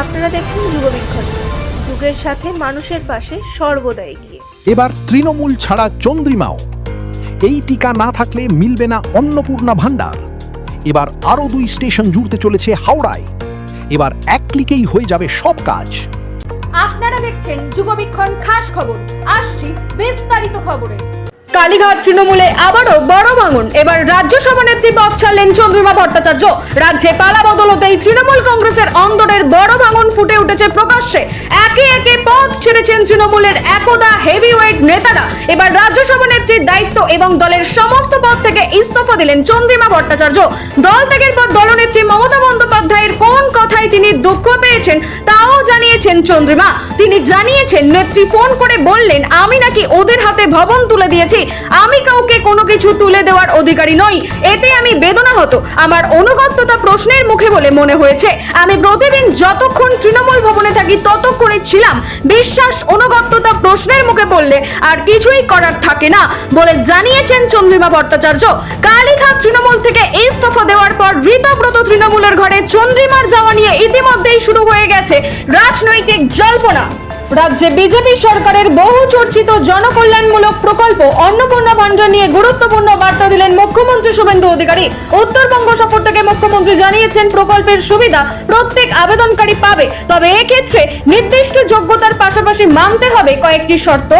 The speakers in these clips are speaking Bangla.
আপনারা দেখুন যুগবীক্ষণ, যুগের সাথে মানুষের পাশে সর্বদা এগিয়ে। এবার তৃণমূল ছাড়া চন্দ্রিমাও। এই টিকা না থাকলে মিলবে না অন্নপূর্ণা ভান্ডার। এবার আরো 2 স্টেশন জুড়তে চলেছে হাওড়ায়। এবার এক ক্লিকেই হয়ে যাবে সব কাজ। আপনারা দেখছেন যুগবীক্ষণ খাস খবর, আসছি বিস্তারিত খবরে। কালীঘাট তৃণমূলে আবারও বড় ভাঙন। এবার রাজ্য সভানেত্রী পদ ছাড়লেন চন্দ্রিমা ভট্টাচার্য। রাজ্যে পালা বদল হতেই তৃণমূল কংগ্রেসের অন্দরের বড় ভাঙন ফুটে উঠেছে প্রকাশ্যে। একে একে পদ ছেড়েছেন তৃণমূলের একদা হেভিওয়েট নেতারা। এবার রাজ্য সভানেত্রীর দায়িত্ব এবং দলের সমস্ত পদ থেকে ইস্তফা দিলেন চন্দ্রিমা ভট্টাচার্য। দল ত্যাগের পর দলনেত্রী মমতা বন্দ্যোপাধ্যায়ের কোন কথায় তিনি দুঃখ পেয়েছেন তাও জানিয়েছেন চন্দ্রিমা। তিনি জানিয়েছেন, নেত্রী ফোন করে বললেন, আমি নাকি ওদের হাতে ভবন তুলে দিয়েছি, আমি কাউকে কোনো কিছু তুলে দেওয়ার অধিকারী নই। এতে আমি বেদনা হতো। আমার অনুগত্যতা প্রশ্নের মুখে বলে মনে হয়েছে। আমি প্রতিদিন যতক্ষণ তৃণমূল ভবনে থাকি ততক্ষণই ছিলাম। বিশ্বাস অনুগত্যতা প্রশ্নের মুখে পড়লে আর কিছুই করার থাকে না বলে জানিয়েছেন চন্দ্রিমা ভট্টাচার্য। কালীঘাট তৃণমূল থেকে ইস্তফা দেওয়ার পর ঋতব্রত তৃণমূলের ঘরে চন্দ্রিমার যাওয়া নিয়ে ইতিমধ্যেই শুরু হয়ে গেছে রাজনৈতিক জল্পনা। রাজ্যে বিজেপি সরকারের বহু চর্চিত জনকল্যাণমূলক প্রকল্প অন্নপূর্ণা ভান্ডার নিয়ে গুরুত্বপূর্ণ বার্তা দিলেন মুখ্যমন্ত্রী শুভেন্দু অধিকারী। উত্তরবঙ্গ সফর থেকে মুখ্যমন্ত্রী জানিয়েছেন, প্রকল্পের সুবিধা প্রত্যেক আবেদনকারী পাবে, তবে এক্ষেত্রে নির্দিষ্ট যোগ্যতার পাশাপাশি মানতে হবে কয়েকটি শর্ত।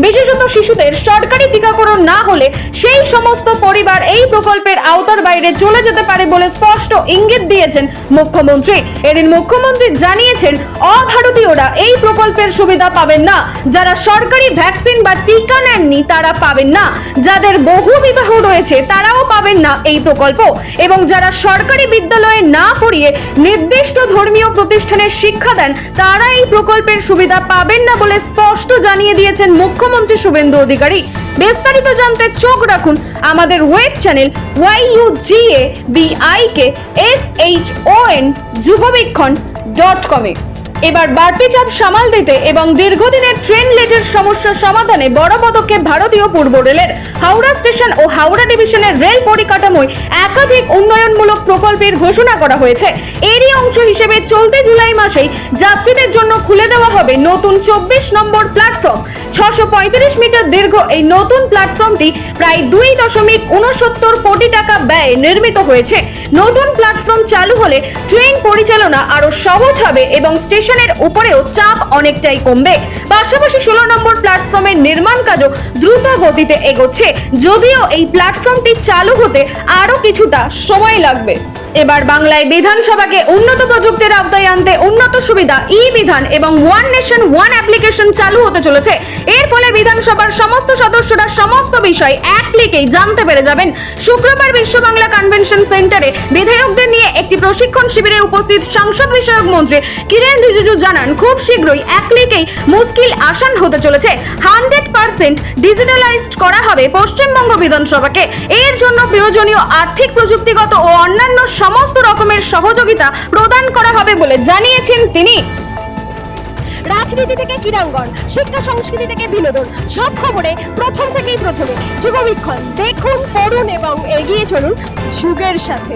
বিশেষত শিশুদের সরকারি টিকাকরণ না হলে সেই সমস্ত পরিবার এই প্রকল্পের আওতার বাইরে চলে যেতে পারে বলে স্পষ্ট ইঙ্গিত দিয়েছেন মুখ্যমন্ত্রী। এদিন মুখ্যমন্ত্রী জানিয়েছেন, অভারতীয়রা এই প্রকল্পের সুবিধা পাবেন না। যারা সরকারি ভ্যাকসিন বা টিকা নেননি তারা পাবেন না। যাদের বহু বিবাহ রয়েছে তারাও পাবেন না এই প্রকল্প, এবং যারা সরকারি বিদ্যালয়ে না পড়িয়ে নির্দিষ্ট ধর্মীয় প্রতিষ্ঠানে শিক্ষা দেন তারা এই প্রকল্পের সুবিধা পাবেন না বলে স্পষ্ট জানিয়ে দিয়েছেন মুখ্যমন্ত্রী শুভেন্দু অধিকারী। বিস্তারিত জানতে চোখ রাখুন আমাদের ওয়েব চ্যানেল YUGABIKSHON যুগবীক্ষণ.com এ। এবার বাড়তি চাপ সামাল দিতে এবং দীর্ঘদিনের ট্রেন লেটের সমস্যা সমাধানে বড় পদক্ষেপ ভারতীয় পূর্ব রেলের। হাওড়া স্টেশন ও হাওড়া ডিভিশনের রেল পরিকাঠামোয় একাধিক উন্নয়নমূলক প্রকল্পের ঘোষণা করা হয়েছে। এরই অংশ হিসেবে চলতি জুলাই মাসেই যাত্রীদের জন্য খুলে দেওয়া হবে নতুন 24 নম্বর প্ল্যাটফর্ম। 635 মিটার দীর্ঘ এই নতুন প্ল্যাটফর্মটি প্রায় 2.69 কোটি টাকা ব্যয়ে নির্মিত হয়েছে। নতুন প্ল্যাটফর্ম চালু হলে ট্রেন পরিচালনা আরো সহজ হবে এবং স্টেশনের উপরেও চাপ অনেকটাই কমবে। পাশাপাশি 16 নম্বর প্ল্যাটফর্মের নির্মাণ কাজও দ্রুত গতিতে এগোচ্ছে, যদিও এই প্ল্যাটফর্মটি চালু হতে আরো কিছুটা সময় লাগবে। এবার বাংলায় বিধানসভাকে উন্নত প্রযুক্তির আওতায় আনতে উন্নত সুবিধা ই-বিধান এবং ওয়ান নেশন ওয়ান অ্যাপ্লিকেশন চালু হতে চলেছে। এর ফলে বিধানসভার সমস্ত সদস্যরা সমস্ত বিষয় এক ক্লিকেই জানতে পেরে যাবেন। শুক্রবার বিশ্ব বাংলা কনভেনশন সেন্টারে বিধায়কদের নিয়ে একটি প্রশিক্ষণ শিবিরে উপস্থিত সংসদ বিষয়ক মন্ত্রী কিরেন রিজিজু জানান, খুব শীঘ্রই এক ক্লিকেই মুশকিল আসান হতে চলেছে। 100% ডিজিটালাইজড করা হবে পশ্চিমবঙ্গ বিধানসভাকে। এর জন্য প্রয়োজনীয় আর্থিক, প্রযুক্তিগত ও অন্যান্য সমস্ত রকমের সহযোগিতা প্রদান করা হবে বলে জানিয়েছেন তিনি। রাজনীতি থেকে ক্রীড়াঙ্গন, শিক্ষা সংস্কৃতি থেকে বিনোদন, সব খবরে প্রথম থেকেই প্রথমে যুগবীক্ষণ। দেখুন, পড়ুন এবং এগিয়ে চলুন যুগের সাথে।